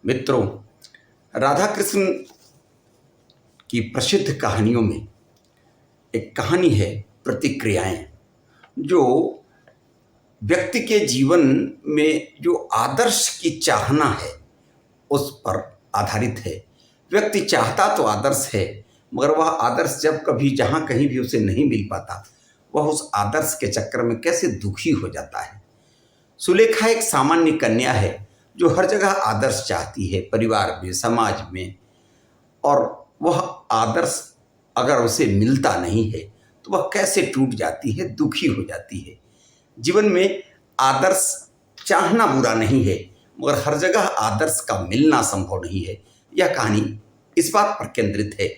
मित्रों, राधा कृष्ण की प्रसिद्ध कहानियों में एक कहानी है प्रतिक्रियाएं, जो व्यक्ति के जीवन में जो आदर्श की चाहना है उस पर आधारित है। व्यक्ति चाहता तो आदर्श है, मगर वह आदर्श जब कभी जहाँ कहीं भी उसे नहीं मिल पाता, वह उस आदर्श के चक्कर में कैसे दुखी हो जाता है। सुलेखा एक सामान्य कन्या है जो हर जगह आदर्श चाहती है, परिवार में, समाज में, और वह आदर्श अगर उसे मिलता नहीं है तो वह कैसे टूट जाती है, दुखी हो जाती है। जीवन में आदर्श चाहना बुरा नहीं है, मगर हर जगह आदर्श का मिलना संभव नहीं है। यह कहानी इस बात पर केंद्रित है।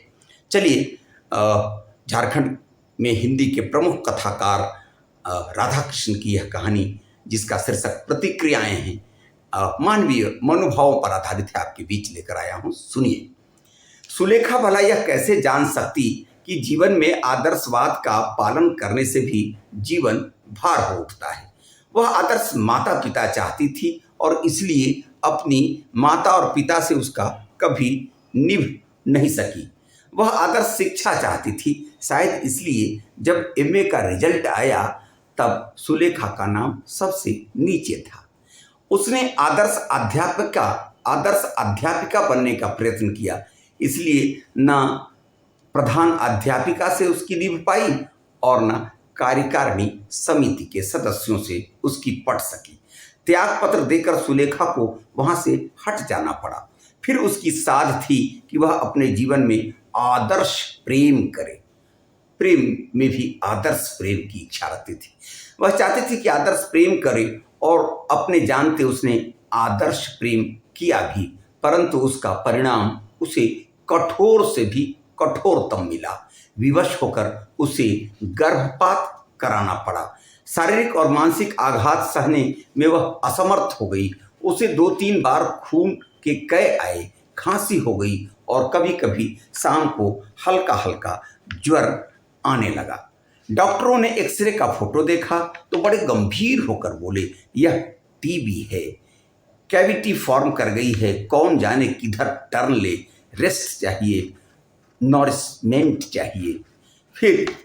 चलिए, झारखंड में हिंदी के प्रमुख कथाकार राधा कृष्ण की यह कहानी, जिसका शीर्षक प्रतिक्रियाएं हैं, मानवीय मनोभावों पर आधारित है, आपके बीच लेकर आया हूं। सुनिए। सुलेखा भला यह कैसे जान सकती कि जीवन में आदर्शवाद का पालन करने से भी जीवन भार हो उठता है। वह आदर्श माता पिता चाहती थी और इसलिए अपनी माता और पिता से उसका कभी निभ नहीं सकी। वह आदर्श शिक्षा चाहती थी, शायद इसलिए जब एमए का रिजल्ट आया तब सुलेखा का नाम सबसे नीचे था। उसने आदर्श अध्यापिका बनने का प्रयत्न किया, इसलिए ना प्रधान अध्यापिका से उसकी निभ पाई और न कार्यकारिणी समिति के सदस्यों से उसकी पट सकी। त्याग पत्र देकर सुलेखा को वहां से हट जाना पड़ा। फिर उसकी साध थी कि वह अपने जीवन में आदर्श प्रेम करे। प्रेम में भी आदर्श प्रेम की इच्छा रखती थी। वह चाहती थी कि आदर्श प्रेम करे, और अपने जानते उसने आदर्श प्रेम किया भी, परंतु उसका परिणाम उसे कठोर से भी कठोरतम मिला। विवश होकर उसे गर्भपात कराना पड़ा। शारीरिक और मानसिक आघात सहने में वह असमर्थ हो गई। उसे 2-3 बार खून के कै आए, खांसी हो गई और कभी कभी शाम को हल्का हल्का ज्वर आने लगा। डॉक्टरों ने एक्सरे का फोटो देखा तो बड़े गंभीर होकर बोले, यह टीबी है, कैविटी फॉर्म कर गई है, कौन जाने किधर टर्न ले, रेस्ट चाहिए, नॉरिशमेंट चाहिए। फिर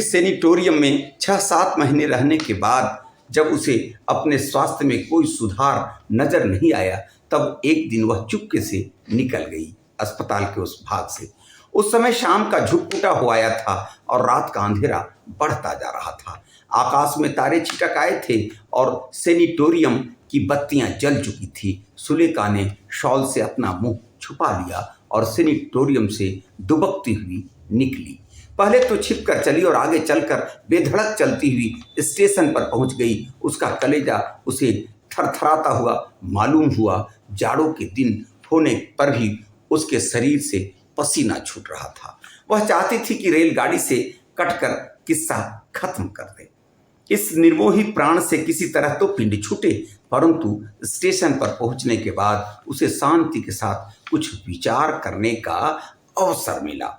सेनिटोरियम में 6-7 महीने रहने के बाद जब उसे अपने स्वास्थ्य में कोई सुधार नजर नहीं आया, तब एक दिन वह चुपके से निकल गई अस्पताल के उस भाग से। उस समय शाम का झुकपुटा हो आया था और रात का अंधेरा बढ़ता जा रहा था। आकाश में तारे छिटक आए थे और सेनिटोरियम की बत्तियां जल चुकी थी। सुलेखा ने शॉल से अपना मुंह छुपा लिया और सेनिटोरियम से दुबकती हुई निकली। पहले तो छिपकर चली और आगे चलकर बेधड़क चलती हुई स्टेशन पर पहुंच गई। उसका कलेजा उसे थरथराता हुआ मालूम हुआ। जाड़ों के दिन होने पर भी उसके शरीर से पसीना छूट रहा था। वह चाहती थी कि रेलगाड़ी से कटकर किस्सा खत्म कर दे, इस निर्मोही प्राण से किसी तरह तो पिंड छूटे। परंतु स्टेशन पर पहुंचने के बाद उसे शांति के साथ कुछ विचार करने का अवसर मिला।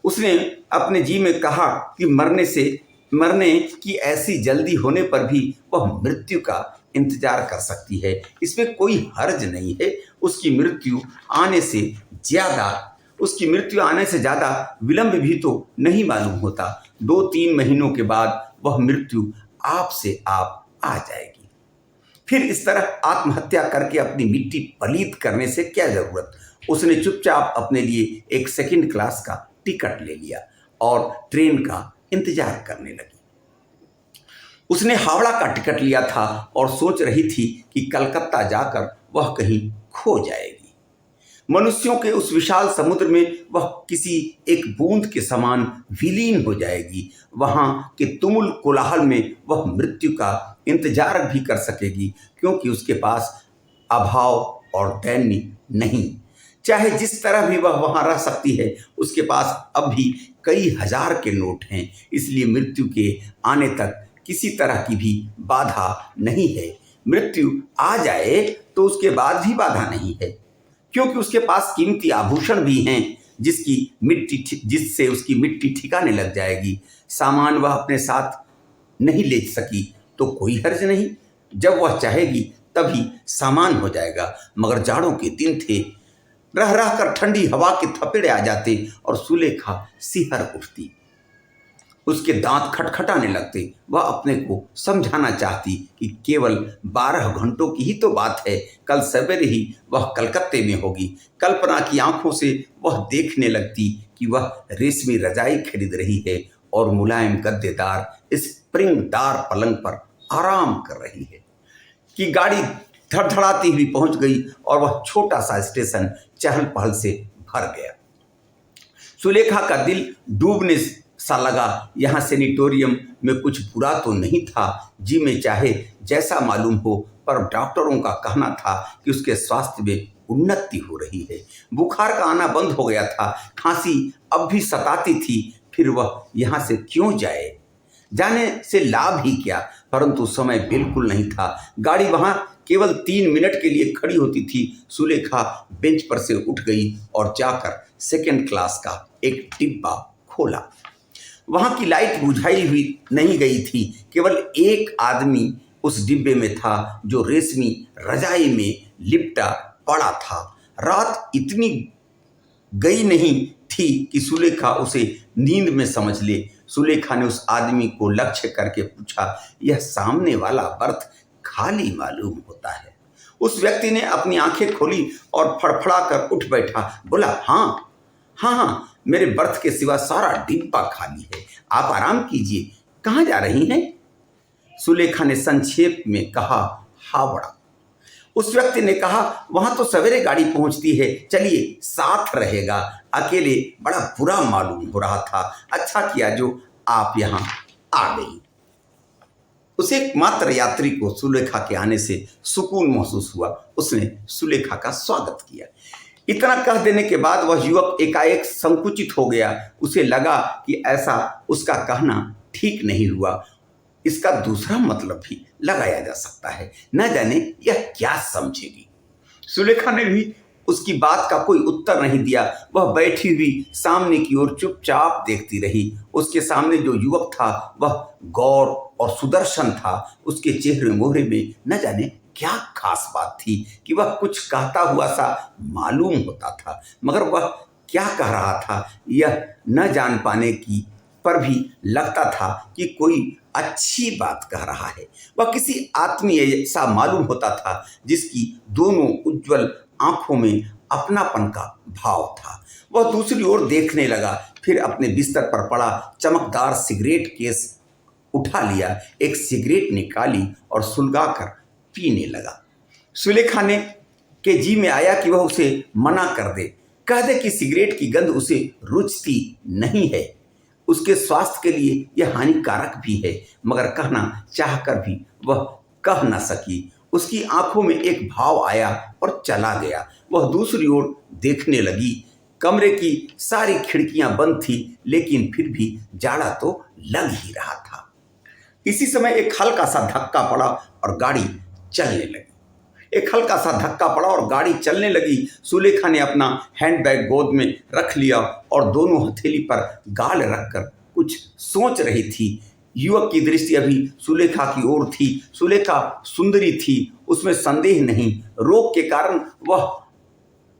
उसने अपने जी में कहा कि मरने की ऐसी जल्दी होने पर भी वह मृत्यु का इंतजार कर सकती है, इसमें कोई हर्ज नहीं है। उसकी मृत्यु आने से ज़्यादा विलंब भी तो नहीं मालूम होता। 2-3 महीनों के बाद वह मृत्यु आप से आप आ जाएगी। फिर इस तरह आत्महत्या करके अपनी मिट्टी पलीत करने से क्या जरूरत। उसने चुपचाप अपने लिए एक 2nd क्लास का टिकट ले लिया और ट्रेन का इंतजार करने लगी। उसने हावड़ा का टिकट लिया था और सोच रही थी कि कलकत्ता जाकर वह कहीं खो जाएगी। मनुष्यों के उस विशाल समुद्र में वह किसी एक बूंद के समान विलीन हो जाएगी। वहां के तुमुल कोलाहल में वह मृत्यु का इंतजार भी कर सकेगी, क्योंकि उसके पास अभाव और दैन्य नहीं। चाहे जिस तरह भी वह वहां रह सकती है, उसके पास अब भी कई हजार के नोट हैं, इसलिए मृत्यु के आने तक किसी तरह की भी बाधा नहीं है। मृत्यु आ जाए तो उसके बाद भी बाधा नहीं है, क्योंकि उसके पास कीमती आभूषण भी हैं जिससे उसकी मिट्टी ठिकाने लग जाएगी। सामान वह अपने साथ नहीं ले सकी तो कोई हर्ज नहीं। जब वह चाहेगी तभी सामान हो जाएगा। मगर जाड़ों के दिन थे, रह रह कर ठंडी हवा के थपेड़े आ जाते और सुलेखा सिहर उठती, उसके दांत खटखटाने लगते। वह अपने को समझाना चाहती कि केवल 12 घंटों की ही तो बात है, कल सवेरे ही वह कलकत्ते में होगी। कल्पना की आंखों से वह देखने लगती कि वह रेशमी रजाई खरीद रही है और मुलायम गद्देदार स्प्रिंगदार पलंग पर आराम कर रही है कि गाड़ी धड़धड़ाती हुई पहुंच गई और वह छोटा सा स्टेशन चहल पहल से भर गया। सुलेखा का दिल डूबने सा लगा। यहाँ सेनिटोरियम में कुछ बुरा तो नहीं था, जी में चाहे जैसा मालूम हो, पर डॉक्टरों का कहना था कि उसके स्वास्थ्य में उन्नति हो रही है। बुखार का आना बंद हो गया था, खांसी अब भी सताती थी। फिर वह यहाँ से क्यों जाए? जाने से लाभ ही क्या? परंतु समय बिल्कुल नहीं था। गाड़ी वहाँ केवल 3 मिनट के लिए खड़ी होती थी। सुलेखा बेंच पर से उठ गई और जाकर सेकंड क्लास का एक डिब्बा खोला। वहाँ की लाइट बुझाई हुई नहीं गई थी, केवल एक आदमी उस डिब्बे में था जो रेशमी रजाई में लिपटा पड़ा था। रात इतनी गई नहीं थी कि सुलेखा उसे नींद में समझ ले। सुलेखा ने उस आदमी को लक्ष्य करके पूछा, यह सामने वाला बर्थ खाली मालूम होता है? उस व्यक्ति ने अपनी आंखें खोली और फड़फड़ा कर उठ बैठा। बोला, हाँ हाँ हाँ, मेरे बर्थ के सिवा सारा डिब्बा खाली है, आप आराम कीजिए। कहाँ जा रही हैं? सुलेखा ने संक्षेप में कहा, हावड़ा। उस व्यक्ति ने कहा, वहां तो सवेरे गाड़ी पहुंचती है, चलिए साथ रहेगा। अकेले बड़ा बुरा मालूम हो रहा था, अच्छा किया जो आप यहाँ आ गई। उसे एकमात्र यात्री को सुलेखा के आने से सुकून महसूस हुआ। उसने सुलेखा का स्वागत किया। इतना कह देने के बाद वह युवक एकाएक संकुचित हो गया। उसे लगा कि ऐसा उसका कहना ठीक नहीं हुआ, इसका दूसरा मतलब भी लगाया जा सकता है, न जाने यह क्या समझेगी। सुलेखा ने भी उसकी बात का कोई उत्तर नहीं दिया। वह बैठी हुई सामने की ओर चुपचाप देखती रही। उसके सामने जो युवक था वह गौर और सुदर्शन था। उसके चेहरे मोहरे में न जाने क्या खास बात थी कि वह कुछ कहता हुआ सा मालूम होता था, मगर वह क्या कह रहा था यह न जान पाने की पर भी लगता था कि कोई अच्छी बात कह रहा है। वह किसी आत्मीय सा मालूम होता था जिसकी दोनों उज्जवल आंखों में अपनापन का भाव था। वह दूसरी ओर देखने लगा, फिर अपने बिस्तर पर पड़ा चमकदार सिगरेट केस उठा लिया, एक सिगरेट निकाली और सुलगाकर पीने लगा। सुलेखा ने के जी में आया कि वह उसे मना कर दे, कह दे कि सिगरेट की गंध उसे रुचती नहीं है, उसके स्वास्थ्य के लिए यह हानिकारक भी है, मगर कहना चाहकर भी वह कह न सकी। उसकी आंखों में एक भाव आया और चला गया। वह दूसरी ओर देखने लगी। कमरे की सारी खिड़कियां बंद थी, लेकिन फिर भी जाड़ा तो लग ही रहा था। इसी समय एक हल्का सा धक्का पड़ा और गाड़ी चलने लगी। सुलेखा ने अपना हैंडबैग गोद में रख लिया और दोनों हथेली पर गाल रखकर कुछ सोच रही थी। युवक की दृष्टि अभी सुलेखा की ओर थी। सुलेखा सुंदरी थी, उसमें संदेह नहीं। रोग के कारण वह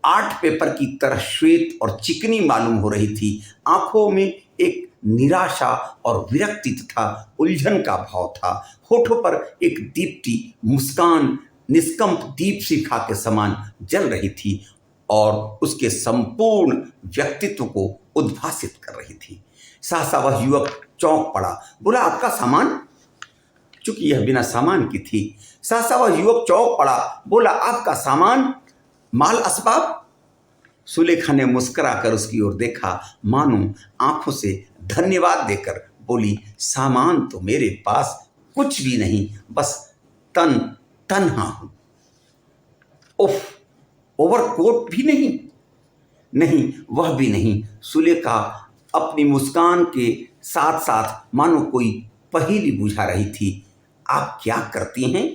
आर्ट पेपर की तरह श्वेत और चिकनी मालूम हो रही थी। आंखों में एक निराशा और विरक्ति तथा उलझन का भाव था। होठों पर एक दीप्ति मुस्कान निष्कंप दीप शिखा के समान जल रही थी और उसके संपूर्ण व्यक्तित्व को उद्भासित कर रही थी। सहसा वह युवक चौंक पड़ा। बोला, आपका सामान? चूंकि यह बिना सामान की थी। सहसा वह युवक चौंक पड़ा। बोला, आपका सामान? माल असबाब? सुलेखा ने मुस्कुरा कर उसकी ओर देखा, मानो आंखों से धन्यवाद देकर बोली, सामान तो मेरे पास कुछ भी नहीं, बस तन्हा हूं। उफ, ओवरकोट भी नहीं? नहीं, वह भी नहीं। सुलेखा अपनी मुस्कान के साथ साथ मानो कोई पहेली बुझा रही थी। आप क्या करती हैं?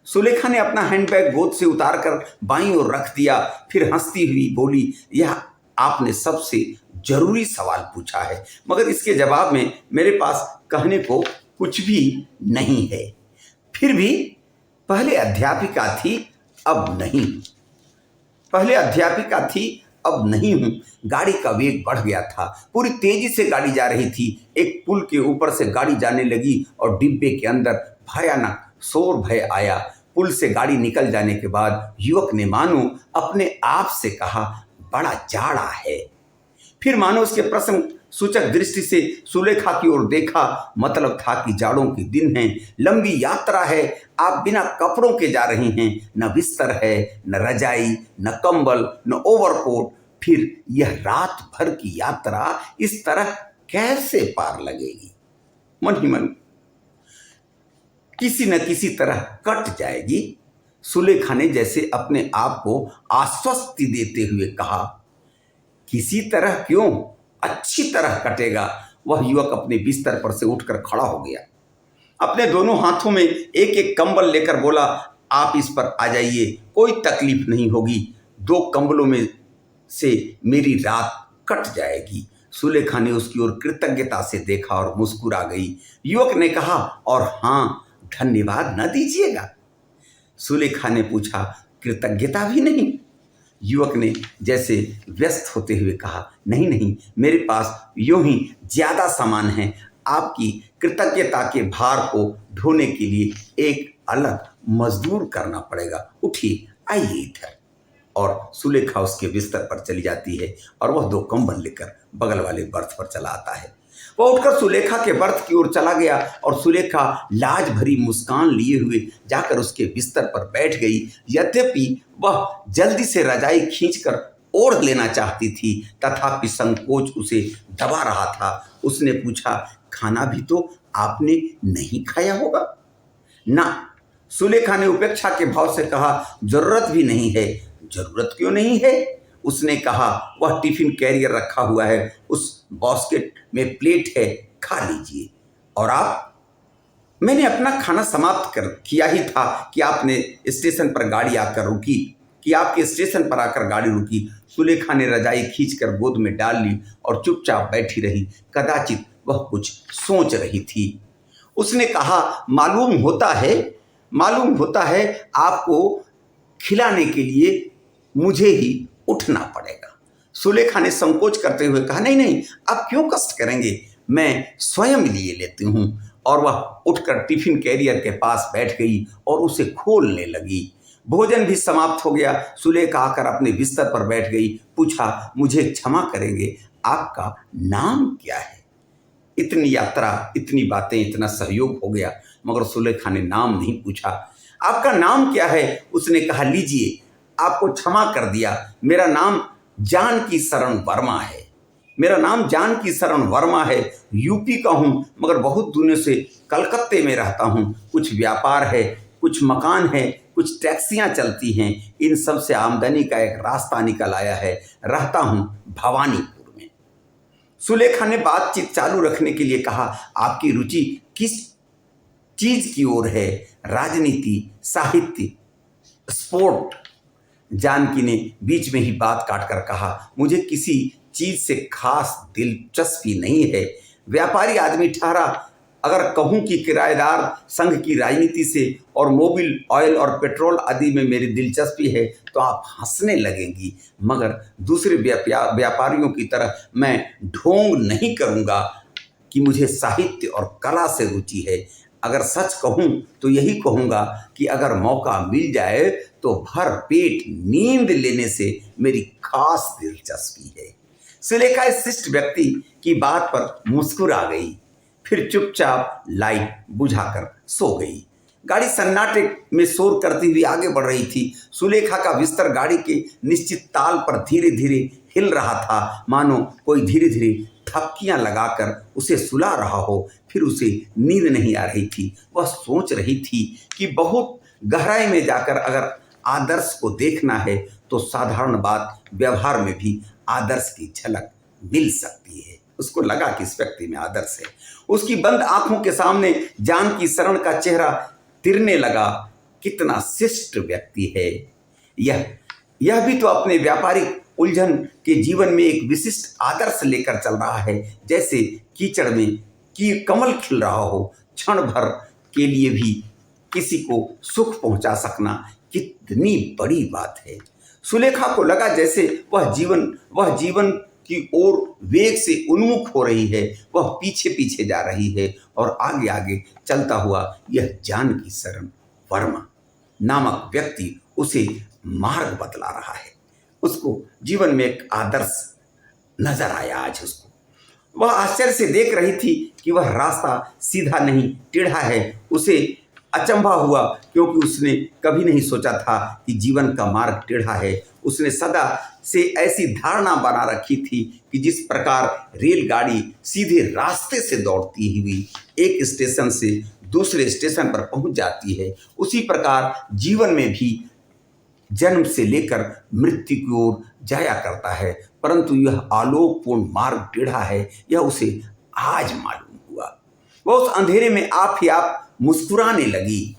सुलेखा ने अपना हैंडबैग गोद से उतारकर बाईं ओर रख दिया, फिर हंसती हुई बोली, यह आपने सबसे जरूरी सवाल पूछा है, मगर इसके जवाब में मेरे पास कहने को कुछ भी नहीं है। फिर भी पहले अध्यापिका थी, अब नहीं। पहले अध्यापिका थी, अब नहीं हूं। गाड़ी का वेग बढ़ गया था। पूरी तेजी से गाड़ी जा रही थी। एक पुल के ऊपर से गाड़ी जाने लगी और डिब्बे के अंदर भयानक शोर भय आया। पुल से गाड़ी निकल जाने के बाद युवक ने मानो अपने आप से कहा, बड़ा जाड़ा है। फिर मानो उसके प्रश्न सूचक दृष्टि से सुलेखा की ओर देखा। मतलब था कि जाड़ों के दिन हैं, लंबी यात्रा है, आप बिना कपड़ों के जा रही हैं, न बिस्तर है, न रजाई, न कंबल, न ओवरकोट। फिर यह रात भर की यात्रा इस तरह कैसे पार लगेगी? मन ही मन किसी न किसी तरह कट जाएगी। सुलेखा ने जैसे अपने आप को आश्वस्ति देते हुए कहा, किसी तरह क्यों, अच्छी तरह कटेगा। वह युवक अपने बिस्तर पर से उठकर खड़ा हो गया। अपने दोनों हाथों में एक एक कंबल लेकर बोला, आप इस पर आ जाइए, कोई तकलीफ नहीं होगी। 2 कंबलों में से मेरी रात कट जाएगी। सुलेखा ने उसकी ओर कृतज्ञता से देखा और मुस्कुरा गई। युवक ने कहा, और हाँ, धन्यवाद न दीजिएगा। सुलेखा ने पूछा, कृतज्ञता भी नहीं? युवक ने जैसे व्यस्त होते हुए कहा, नहीं नहीं, मेरे पास यूं ही ज्यादा सामान है। आपकी कृतज्ञता के भार को ढोने के लिए एक अलग मजदूर करना पड़ेगा। उठिए, आइए इधर। और सुलेखा उसके बिस्तर पर चली जाती है और वह 2 कंबल लेकर बगल वाले बर्थ पर चला आता है। वह उठकर सुलेखा के बर्थ की ओर चला गया और सुलेखा लाज भरी मुस्कान लिए हुए जाकर उसके बिस्तर पर बैठ गई। यद्यपि वह जल्दी से रजाई खींचकर ओढ़ लेना चाहती थी, तथापि संकोच उसे दबा रहा था। उसने पूछा, खाना भी तो आपने नहीं खाया होगा ना? सुलेखा ने उपेक्षा के भाव से कहा, जरूरत भी नहीं है। जरूरत क्यों नहीं है? उसने कहा, वह टिफिन कैरियर रखा हुआ है, उस बास्केट में प्लेट है, खा लीजिए। और आप? मैंने अपना खाना समाप्त कर किया ही था कि आपने स्टेशन पर गाड़ी आकर रुकी कि आपके स्टेशन पर आकर गाड़ी रुकी। सुलेखा ने रजाई खींचकर गोद में डाल ली और चुपचाप बैठी रही। कदाचित वह कुछ सोच रही थी। उसने कहा, मालूम होता है आपको खिलाने के लिए मुझे ही उठना पड़ेगा। सुलेखा ने संकोच करते हुए कहा, नहीं नहीं, आप क्यों कष्ट करेंगे, मैं स्वयं लिए लेती हूँ। और वह उठकर टिफिन कैरियर के पास बैठ गई और उसे खोलने लगी। भोजन भी समाप्त हो गया। सुलेखा आकर अपने बिस्तर पर बैठ गई। पूछा, मुझे क्षमा करेंगे, आपका नाम क्या है? इतनी यात्रा, इतनी बातें, इतना सहयोग हो गया, मगर सुलेखा ने नाम नहीं पूछा। आपका नाम क्या है? उसने कहा, लीजिए, आपको क्षमा कर दिया, मेरा नाम जानकी शरण वर्मा है। मेरा नाम जानकी शरण वर्मा है, यूपी का हूँ, मगर बहुत दिनों से कलकत्ते में रहता हूँ। कुछ व्यापार है, कुछ मकान है, कुछ टैक्सियाँ चलती हैं, इन सब से आमदनी का एक रास्ता निकल आया है। रहता हूँ भवानीपुर में। सुलेखा ने बातचीत चालू रखने के लिए कहा, आपकी रुचि किस चीज की ओर है? राजनीति, साहित्य, स्पोर्ट? जानकी ने बीच में ही बात काटकर कहा, मुझे किसी चीज से खास दिलचस्पी नहीं है। व्यापारी आदमी ठहरा। अगर कहूं कि किराएदार संघ की राजनीति से और मोबिल, ऑयल और पेट्रोल आदि में मेरी दिलचस्पी है तो आप हंसने लगेंगी, मगर दूसरे व्यापारियों की तरह मैं ढोंग नहीं करूंगा कि मुझे साहित्य और कला से रुचि है। अगर सच कहूं तो यही कहूंगा कि अगर मौका मिल जाए तो भर पेट नींद लेने से मेरी खास दिलचस्पी है। सुलेखा इस शिष्ट व्यक्ति की बात पर मुस्कुरा गई, फिर चुपचाप लाइट बुझाकर सो गई। गाड़ी सन्नाटे में शोर करती हुई आगे बढ़ रही थी। सुलेखा का बिस्तर गाड़ी के निश्चित ताल पर धीरे धीरे हिल रहा था, मानो कोई धीरे धीरे थपकियां लगाकर उसे सुला रहा हो। फिर उसे नींद नहीं आ रही थी। वह सोच रही थी कि बहुत गहराई में जाकर अगर आदर्श को देखना है तो साधारण बात व्यवहार में भी आदर्श की झलक मिल सकती है। उसको लगा कि इस व्यक्ति में आदर्श है। उसकी बंद आंखों के सामने जानकी शरण का चेहरा तिरने लगा। कितना शिष्ट व्यक्ति है यह भी तो अपने व्यापारिक उलझन के जीवन में एक विशिष्ट आदर्श लेकर चल रहा है। जैसे कीचड़ में कमल खिल रहा हो, क्षण भर के लिए भी किसी को सुख पहुंचा सकना कितनी बड़ी बात है। सुलेखा को लगा जैसे वह जीवन की ओर वेग से उन्मुख हो रही है, वह पीछे पीछे जा रही है और आगे आगे चलता हुआ यह जानकी शरण वर्मा नामक व्यक्ति उसे मार्ग बतला रहा है। उसको जीवन में एक आदर्श नजर आया आज उसको। वह आश्चर्य से देख रही थी कि वह रास्ता सीधा नहीं टेढ़ा है। उसे अचंभा हुआ क्योंकि उसने कभी नहीं सोचा था कि जीवन का मार्ग टेढ़ा है। उसने सदा से ऐसी धारणा बना रखी थी कि जिस प्रकार रेलगाड़ी सीधे रास्ते से दौड़ती हुई एक स्टेशन से दूसरे स्टेशन पर पहुंच जाती है, उसी प्रकार जीवन में भी जन्म से लेकर मृत्यु की ओर जाया करता है। परंतु यह आलोकपूर्ण मार्ग टेढ़ा है, यह उसे आज मालूम हुआ। वह उस अंधेरे में आप ही आप मुस्कुराने लगी।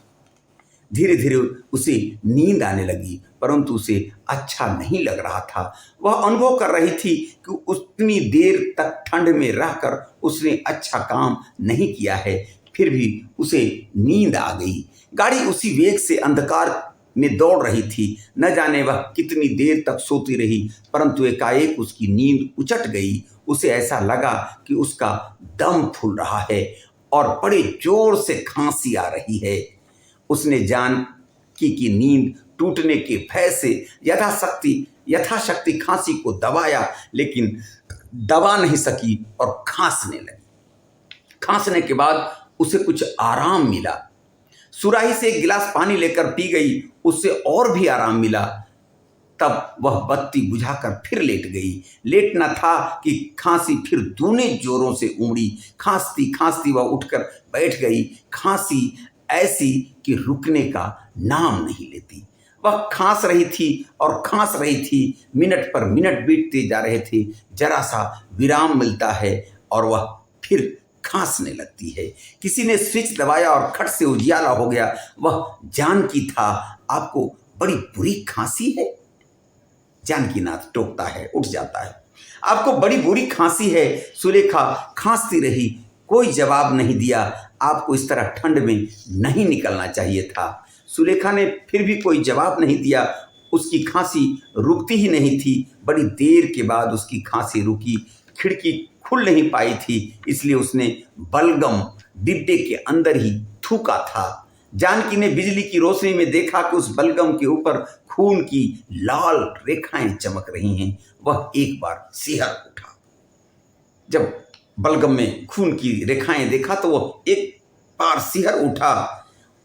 धीरे धीरे उसे नींद आने लगी, परंतु उसे अच्छा नहीं लग रहा था। वह अनुभव कर रही थी कि उतनी देर तक ठंड में रहकर उसने अच्छा काम नहीं किया है, फिर भी उसे नींद आ गई। गाड़ी उसी वेग से अंधकार में दौड़ रही थी। न जाने वह कितनी देर तक सोती रही, परंतु एकाएक उसकी नींद उचट गई। उसे ऐसा लगा कि उसका दम फूल रहा है और बड़े जोर से खांसी आ रही है। उसने जानकी की नींद टूटने के भय से यथाशक्ति खांसी को दबाया, लेकिन दबा नहीं सकी और खांसने लगी। खांसने के बाद उसे कुछ आराम मिला। सुराही से एक गिलास पानी लेकर पी गई, उससे और भी आराम मिला। तब वह बत्ती बुझाकर फिर लेट गई। लेटना था कि खांसी फिर दूने जोरों से उमड़ी। खांसती खांसती वह उठकर बैठ गई। खांसी ऐसी कि रुकने का नाम नहीं लेती। वह खांस रही थी और खांस रही थी। मिनट पर मिनट बीतते जा रहे थे। जरा सा विराम मिलता है और वह फिर खांसने लगती है। किसी ने स्विच दबाया और खट से उजियाला हो गया। वह जानकी था। आपको बड़ी बुरी खांसी है? जानकीनाथ टोकता है, उठ जाता है। आपको बड़ी बुरी खांसी है। सुलेखा खांसती रही, कोई जवाब नहीं दिया। आपको इस तरह ठंड में नहीं निकलना चाहिए था। सुलेखा ने फिर भी कोई जवाब नहीं दिया। उसकी खांसी रुकती ही नहीं थी। बड़ी देर के बाद उसकी खांसी रुकी। खिड़की खुल नहीं पाई थी, इसलिए उसने बलगम डिब्बे के अंदर ही थूका था। जानकी ने बिजली की रोशनी में देखा कि उस बलगम के ऊपर खून की लाल रेखाएं चमक रही हैं। वह एक बार सिहर उठा। जब बलगम में खून की रेखाएं देखा तो वह एक बार सिहर उठा।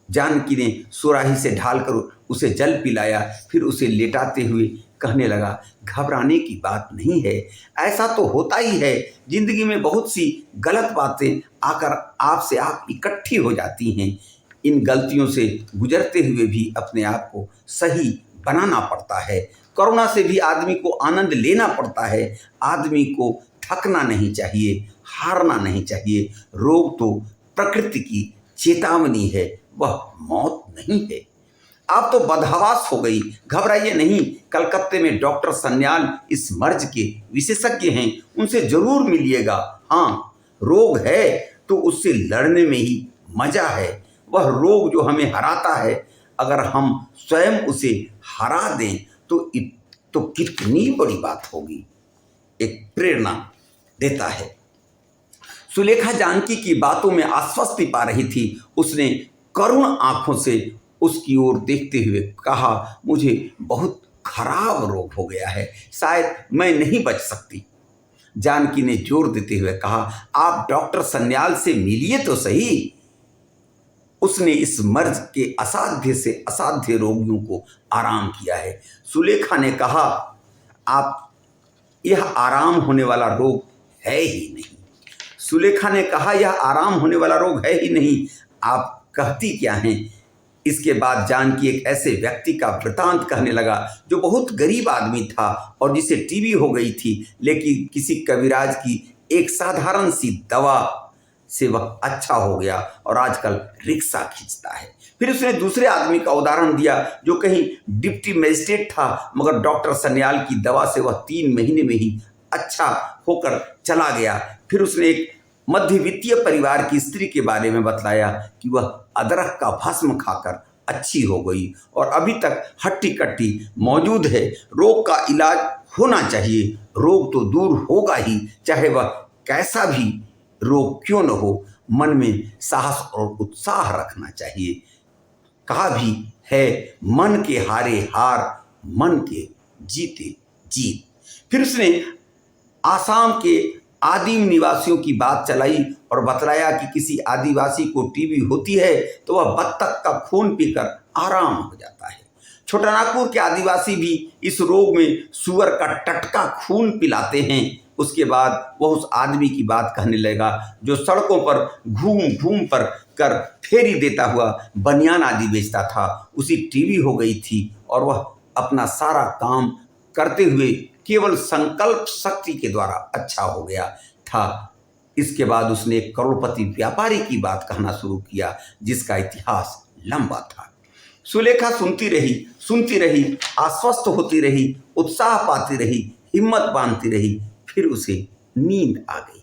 जानकी ने सुराही से ढालकर उसे जल पिलाया, फिर उसे लेटाते हुए कहने लगा, घबराने की बात नहीं है। ऐसा तो होता ही है। जिंदगी में बहुत सी गलत बातें आकर आपसे आप इकट्ठी हो जाती हैं। इन गलतियों से गुजरते हुए भी अपने आप को सही बनाना पड़ता है। करुणा से भी आदमी को आनंद लेना पड़ता है। आदमी को थकना नहीं चाहिए, हारना नहीं चाहिए। रोग तो प्रकृति की चेतावनी है, वह मौत नहीं है। आप तो बदहवास हो गई, घबराइए नहीं। कलकत्ते में डॉक्टर सन्याल इस मर्ज के विशेषज्ञ हैं, उनसे जरूर मिलिएगा। हाँ, रोग है तो उससे लड़ने में ही मजा है। वह रोग जो हमें हराता है, अगर हम स्वयं उसे हरा दें तो कितनी बड़ी बात होगी। एक प्रेरणा देता है। सुलेखा जानकी की बातों में आश्वस्ति पा रही थी। उसने करुण आंखों से उसकी ओर देखते हुए कहा, मुझे बहुत खराब रोग हो गया है, शायद मैं नहीं बच सकती। जानकी ने जोर देते हुए कहा, आप डॉक्टर सन्याल से मिलिए तो सही। उसने इस मर्ज के असाध्य से असाध्य रोगियों को आराम किया है। सुलेखा ने कहा, आप यह आराम होने वाला रोग है ही नहीं। सुलेखा ने कहा, यह आराम होने वाला रोग है ही नहीं। आप कहती क्या हैं? इसके बाद जानकी एक ऐसे व्यक्ति का वृतांत कहने लगा जो बहुत गरीब आदमी था और जिसे टीबी हो गई थी, लेकिन किसी कविराज की एक साधारण सी दवा से वह अच्छा हो गया और आजकल रिक्शा खींचता है। फिर उसने दूसरे आदमी का उदाहरण दिया जो कहीं डिप्टी मजिस्ट्रेट था, मगर डॉक्टर सन्याल की दवा से वह 3 महीने में ही अच्छा होकर चला गया। फिर उसने एक मध्यवित्तीय परिवार की स्त्री के बारे में बतलाया कि वह अदरक का भस्म खाकर अच्छी हो गई और अभी तक हट्टी कट्टी मौजूद है। रोग का इलाज होना चाहिए, रोग तो दूर होगा ही, चाहे वह कैसा भी रोग क्यों न हो। मन में साहस और उत्साह रखना चाहिए। कहा भी है, मन के हारे हार, मन के जीते जीत। फिर उसने आसाम के आदिम निवासियों की बात चलाई और बतलाया कि किसी आदिवासी को टीबी होती है तो वह बत्तख का खून पीकर आराम हो जाता है। छोटानागपुर के आदिवासी भी इस रोग में सूअर का टटका खून पिलाते हैं। उसके बाद वह उस आदमी की बात कहने लगा जो सड़कों पर घूम घूम पर कर फेरी देता हुआ बनियान आदि बेचता था। उसी टीबी हो गई थी और वह अपना सारा काम करते हुए केवल संकल्प शक्ति के द्वारा अच्छा हो गया था। इसके बाद उसने एक करोड़पति व्यापारी की बात कहना शुरू किया जिसका इतिहास लंबा था। सुलेखा सुनती रही, आश्वस्त होती रही, उत्साह पाती रही, हिम्मत बांधती रही। फिर उसे नींद आ गई।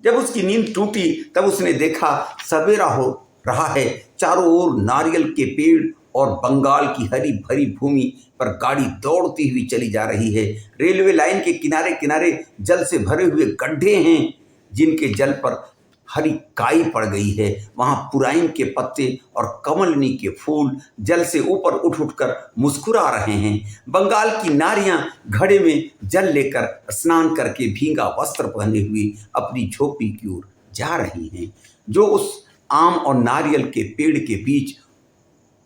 जब उसकी नींद टूटी तब उसने देखा सवेरा हो रहा है। चारों ओर नारियल के पेड़ और बंगाल की हरी भरी भूमि पर गाड़ी दौड़ती हुई चली जा रही है। रेलवे लाइन के किनारे किनारे जल से भरे हुए गड्ढे हैं जिनके जल पर हरी काई पड़ गई है। वहाँ पुराइन के पत्ते और कमलनी के फूल जल से ऊपर उठ उठकर मुस्कुरा रहे हैं। बंगाल की नारियां घड़े में जल लेकर स्नान करके भींगा वस्त्र पहने हुए अपनी झोपड़ी की ओर जा रही हैं, जो उस आम और नारियल के पेड़ के बीच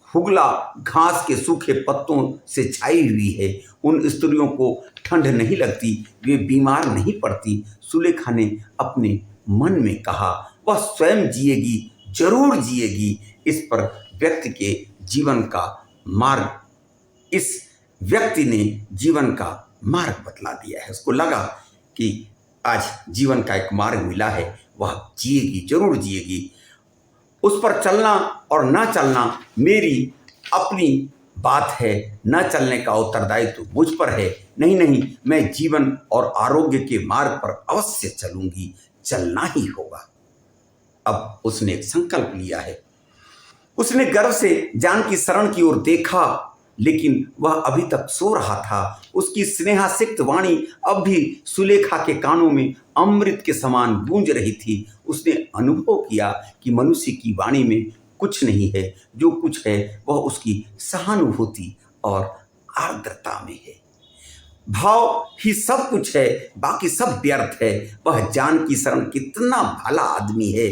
हुगला घास के सूखे पत्तों से छाई हुई है। उन स्त्रियों को ठंड नहीं लगती, वे बीमार नहीं पड़ती। सुलेखा ने अपने मन में कहा, वह स्वयं जिएगी, जरूर जिएगी। इस पर व्यक्ति के जीवन का मार्ग, इस व्यक्ति ने जीवन का मार्ग बतला दिया है। उसको लगा कि आज जीवन का एक मार्ग मिला है, वह जिएगी, जरूर जिएगी। उस पर चलना और ना चलना मेरी अपनी बात है, न चलने का उत्तरदायित्व तो मुझ पर है। नहीं, मैं जीवन और आरोग्य के मार्ग पर अवश्य चलूंगी, चलना ही होगा। अब उसने एक संकल्प लिया है। उसने गर्व से जानकी शरण की ओर देखा, लेकिन वह अभी तक सो रहा था। उसकी स्नेहासिक्त वाणी अब भी सुलेखा के कानों में अमृत के समान गूंज रही थी। उसने अनुभव किया कि मनुष्य की वाणी में कुछ नहीं है, जो कुछ है वह उसकी सहानुभूति और आर्द्रता में है। भाव ही सब कुछ है, बाकी सब व्यर्थ है। वह जानकी शरण कितना भला आदमी है।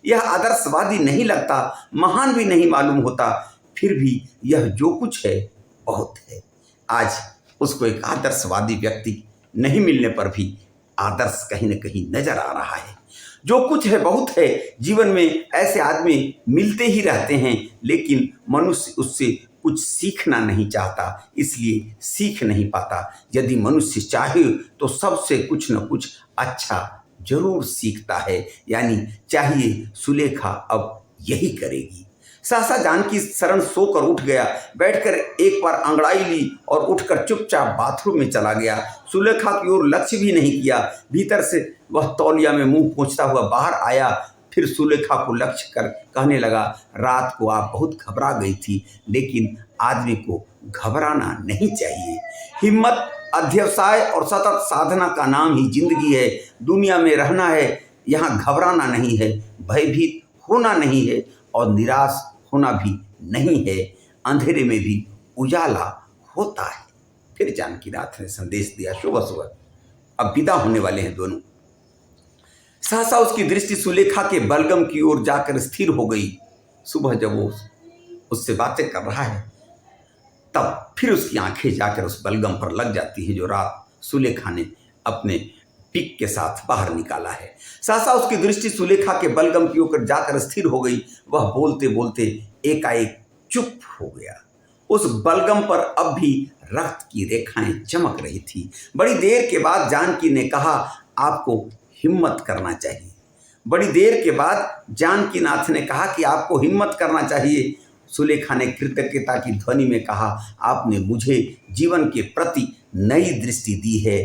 यह आदर्शवादी नहीं लगता, महान भी नहीं मालूम होता, फिर भी यह जो कुछ है बहुत है। आज उसको एक आदर्शवादी व्यक्ति नहीं मिलने पर भी आदर्श कहीं न कहीं नजर आ रहा है। जो कुछ है बहुत है। जीवन में ऐसे आदमी मिलते ही रहते हैं, लेकिन मनुष्य उससे कुछ सीखना नहीं चाहता, इसलिए सीख नहीं पाता। यदि मनुष्य चाहे तो सबसे कुछ न कुछ अच्छा जरूर सीखता है। यानी चाहिए सुलेखा अब यही करेगी। सहसा जानकी शरण सोकर उठ गया, बैठकर एक बार अंगड़ाई ली और उठकर चुपचाप बाथरूम में चला गया। सुलेखा की ओर लक्ष्य भी नहीं किया। भीतर से वह तौलिया में मुंह पोंछता हुआ बाहर आया, फिर सुलेखा को लक्ष्य कर कहने लगा, रात को आप बहुत घबरा गई थी, लेकिन आदमी को घबराना नहीं चाहिए। हिम्मत, अध्यवसाय और सतत साधना का नाम ही जिंदगी है। दुनिया में रहना है, यहाँ घबराना नहीं है, भयभीत होना नहीं है और निराश होना भी नहीं है। अंधेरे में भी उजाला होता है। फिर जानकीनाथ ने संदेश दिया, सुबह सुबह अब विदा होने वाले हैं दोनों। सहसा उसकी दृष्टि सुलेखा के बलगम की ओर जाकर स्थिर हो गई। सुबह जब वो उससे बातें कर रहा है तब फिर उसकी आंखें जाकर उस बलगम पर लग जाती है जो रात सुलेखा ने अपने पिक के साथ बाहर निकाला है। सहसा उसकी दृष्टि सुलेखा के बलगम की ओर जाकर स्थिर हो गई। वह बोलते बोलते एकाएक चुप हो गया। उस बलगम पर अब भी रक्त की रेखाएं चमक रही थी। बड़ी देर के बाद जानकी ने कहा, आपको हिम्मत करना चाहिए। बड़ी देर के बाद जानकीनाथ ने कहा कि आपको हिम्मत करना चाहिए। सुलेखा ने कृतज्ञता की ध्वनि में कहा, आपने मुझे जीवन के प्रति नई दृष्टि दी है।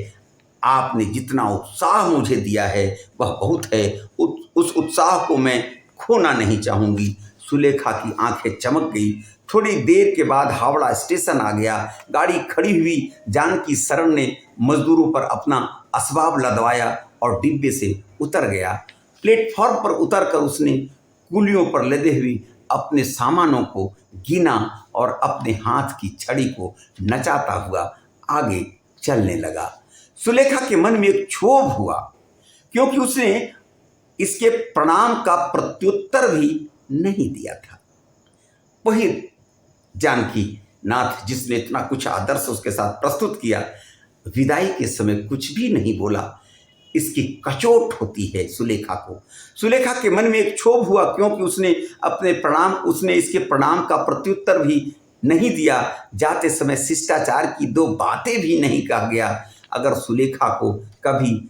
आपने जितना उत्साह मुझे दिया है वह बहुत है, उस उत्साह को मैं खोना नहीं चाहूँगी। सुलेखा की आंखें चमक गई। थोड़ी देर के बाद हावड़ा स्टेशन आ गया। गाड़ी खड़ी हुई। जानकी शरण ने मजदूरों पर अपना असबाब लदवाया और डिब्बे से उतर गया। प्लेटफॉर्म पर उतरकर उसने कुलियों पर लदे हुए अपने सामानों को गिना और अपने हाथ की छड़ी को नचाता हुआ आगे चलने लगा। सुलेखा के मन में एक क्षोभ हुआ, क्योंकि उसने इसके प्रणाम का प्रत्युत्तर भी नहीं दिया था। वही जानकी नाथ जिसने इतना कुछ आदर्श उसके साथ प्रस्तुत किया, विदाई के समय कुछ भी नहीं बोला। इसकी कचोट होती है सुलेखा को। सुलेखा के मन में एक क्षोभ हुआ, क्योंकि उसने इसके प्रणाम का प्रत्युत्तर भी नहीं दिया। जाते समय शिष्टाचार की दो बातें भी नहीं कहा गया। अगर सुलेखा को कभी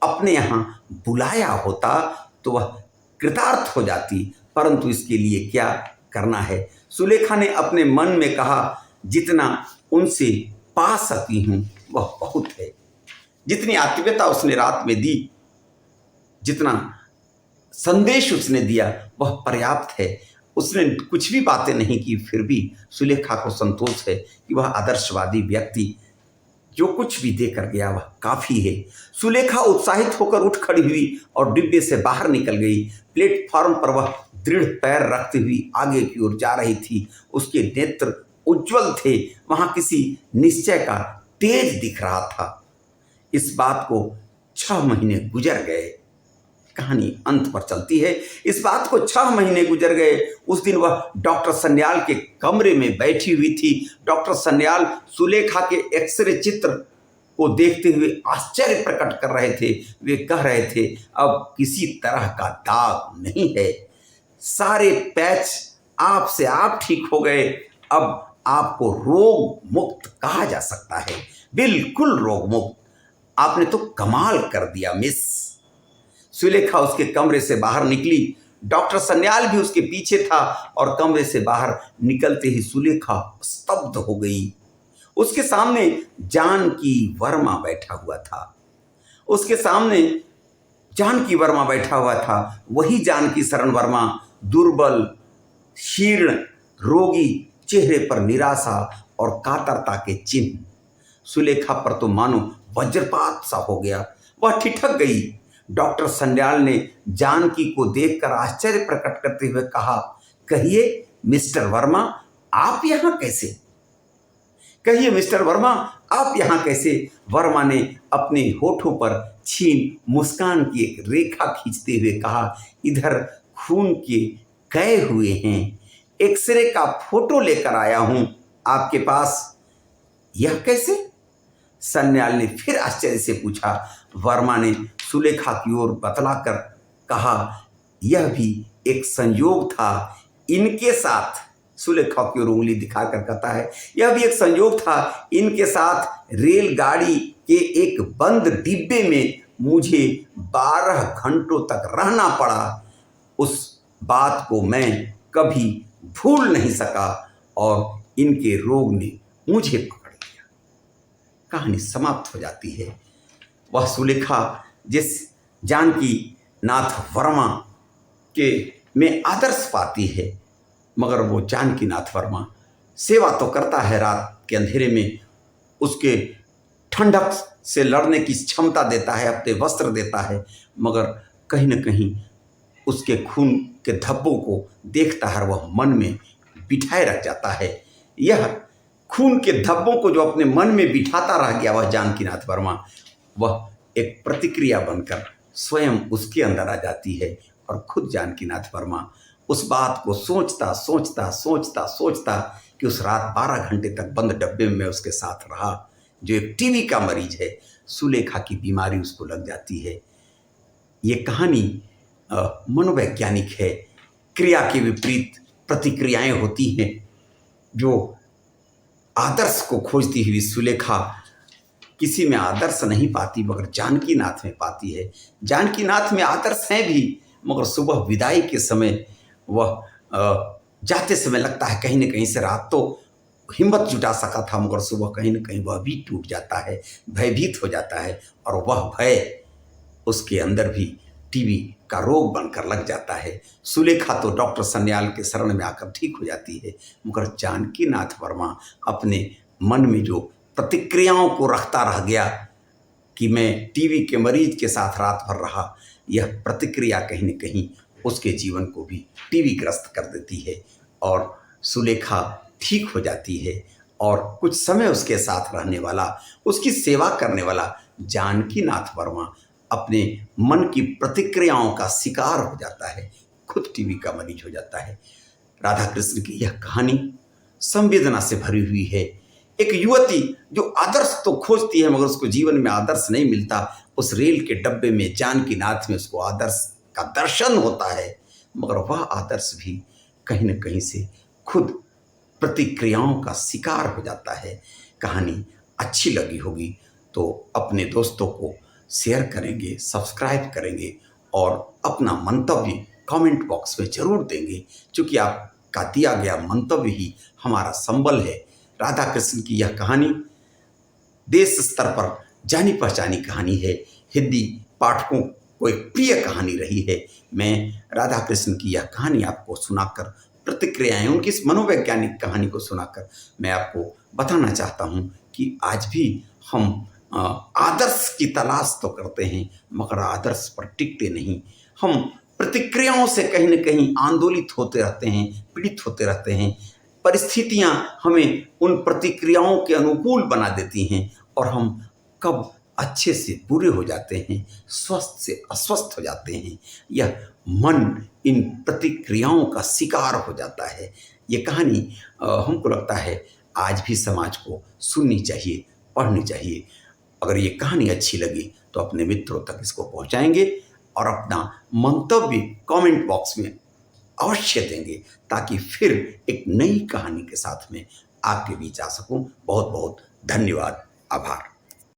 अपने यहाँ बुलाया होता तो वह कृतार्थ हो जाती, परंतु इसके लिए क्या करना है। सुलेखा ने अपने मन में कहा, जितना उनसे पा सकी हूँ वह बहुत है। जितनी आत्मीयता उसने रात में दी, जितना संदेश उसने दिया वह पर्याप्त है। उसने कुछ भी बातें नहीं की, फिर भी सुलेखा को संतोष है कि वह आदर्शवादी व्यक्ति जो कुछ भी देकर गया वह काफ़ी है। सुलेखा उत्साहित होकर उठ खड़ी हुई और डिब्बे से बाहर निकल गई। प्लेटफॉर्म पर वह दृढ़ पैर रखती हुई आगे की ओर जा रही थी। उसके नेत्र उज्ज्वल थे। वहाँ किसी निश्चय का तेज दिख रहा था। इस बात को 6 महीने गुजर गए। कहानी अंत पर चलती है। इस बात को 6 महीने गुजर गए। उस दिन वह डॉक्टर सन्याल के कमरे में बैठी हुई थी। डॉक्टर सन्याल सुलेखा के एक्सरे चित्र को देखते हुए आश्चर्य प्रकट कर रहे थे। वे कह रहे थे, अब किसी तरह का दाग नहीं है, सारे पैच आप से आप ठीक हो गए। अब आपको रोग मुक्त कहा जा सकता है, बिल्कुल रोग मुक्त। आपने तो कमाल कर दिया मिस। सुलेखा उसके कमरे से बाहर निकली। डॉक्टर सन्याल भी उसके पीछे था और कमरे से बाहर निकलते ही सुलेखा स्तब्ध हो गई। उसके सामने जानकी वर्मा बैठा हुआ था। वही जानकी शरण वर्मा, दुर्बल, शीर्ण, रोगी, चेहरे पर निराशा और कातरता के चिन्ह। सुलेखा पर तो मानो वज्रपात सा हो गया। वह ठिठक गई। डॉक्टर सन्याल ने जानकी को देखकर आश्चर्य प्रकट करते हुए कहा, कहिए मिस्टर वर्मा, आप यहाँ कैसे? कहिए मिस्टर वर्मा, आप यहाँ कैसे? वर्मा ने अपने होठों पर छीन मुस्कान की एक रेखा खींचते हुए कहा, इधर खून के गए हुए हैं, एक्सरे का फोटो लेकर आया हूँ आपके पास। यह कैसे? सन्याल ने फिर आश्चर्य से पूछा। वर्मा ने सुलेखा की ओर बतलाकर कहा, यह भी एक संयोग था इनके साथ। सुलेखा की ओर उंगली दिखाकर कहता है, यह भी एक संयोग था इनके साथ। रेलगाड़ी के एक बंद डिब्बे में मुझे 12 घंटों तक रहना पड़ा। उस बात को मैं कभी भूल नहीं सका और इनके रोग ने मुझे पकड़ लिया। कहानी समाप्त हो जाती है। वह सुलेखा जिस जानकी नाथ वर्मा के में आदर्श पाती है, मगर वो जानकी नाथ वर्मा सेवा तो करता है, रात के अंधेरे में उसके ठंडक से लड़ने की क्षमता देता है, अपने वस्त्र देता है, मगर कहीं न कहीं उसके खून के धब्बों को देखता है, वह मन में बिठाए रख जाता है। यह खून के धब्बों को जो अपने मन में बिठाता रह गया वह जानकी नाथ वर्मा, वह एक प्रतिक्रिया बनकर स्वयं उसके अंदर आ जाती है और खुद जानकी नाथ वर्मा उस बात को सोचता कि उस रात 12 घंटे तक बंद डब्बे में उसके साथ रहा, जो एक टीबी का मरीज है। सुलेखा की बीमारी उसको लग जाती है। ये कहानी मनोवैज्ञानिक है। क्रिया के विपरीत प्रतिक्रियाएं होती हैं। जो आदर्श को खोजती हुई सुलेखा किसी में आदर्श नहीं पाती, मगर जानकी नाथ में पाती है। जानकी नाथ में आदर्श हैं भी, मगर सुबह विदाई के समय वह जाते समय लगता है कहीं न कहीं से रात तो हिम्मत जुटा सका था, मगर सुबह कहीं न कहीं वह भी टूट जाता है, भयभीत हो जाता है और वह भय उसके अंदर भी टीबी का रोग बनकर लग जाता है। सुलेखा तो डॉक्टर सन्याल के शरण में आकर ठीक हो जाती है, मगर जानकी नाथ वर्मा अपने मन में जो प्रतिक्रियाओं को रखता रह गया कि मैं टीबी के मरीज के साथ रात भर रहा, यह प्रतिक्रिया कहीं न कहीं उसके जीवन को भी टीबी ग्रस्त कर देती है और सुलेखा ठीक हो जाती है और कुछ समय उसके साथ रहने वाला, उसकी सेवा करने वाला जानकी नाथ वर्मा अपने मन की प्रतिक्रियाओं का शिकार हो जाता है, खुद टीबी का मरीज हो जाता है। राधा कृष्ण की यह कहानी संवेदना से भरी हुई है। एक युवती जो आदर्श तो खोजती है, मगर उसको जीवन में आदर्श नहीं मिलता। उस रेल के डब्बे में जानकी नाथ में उसको आदर्श का दर्शन होता है, मगर वह आदर्श भी कहीं न कहीं से खुद प्रतिक्रियाओं का शिकार हो जाता है। कहानी अच्छी लगी होगी तो अपने दोस्तों को शेयर करेंगे, सब्सक्राइब करेंगे और अपना मंतव्य कमेंट बॉक्स में ज़रूर देंगे, क्योंकि आपका दिया गया मंतव्य ही हमारा संबल है। राधा कृष्ण की यह कहानी देश स्तर पर जानी पहचानी कहानी है, हिंदी पाठकों को एक प्रिय कहानी रही है। मैं राधा कृष्ण की यह कहानी आपको सुनाकर प्रतिक्रियाएं, उनकी इस मनोवैज्ञानिक कहानी को सुनाकर मैं आपको बताना चाहता हूँ कि आज भी हम आदर्श की तलाश तो करते हैं, मगर आदर्श पर टिकते नहीं। हम प्रतिक्रियाओं से कहीं न कहीं आंदोलित होते रहते हैं, पीड़ित होते रहते हैं। परिस्थितियाँ हमें उन प्रतिक्रियाओं के अनुकूल बना देती हैं और हम कब अच्छे से बुरे हो जाते हैं, स्वस्थ से अस्वस्थ हो जाते हैं। यह मन इन प्रतिक्रियाओं का शिकार हो जाता है। ये कहानी हमको लगता है आज भी समाज को सुननी चाहिए, पढ़नी चाहिए। अगर ये कहानी अच्छी लगी तो अपने मित्रों तक इसको पहुंचाएंगे और अपना मंतव्य कमेंट बॉक्स में अवश्य देंगे, ताकि फिर एक नई कहानी के साथ में आपके बीच आ सकूं। बहुत बहुत धन्यवाद, आभार।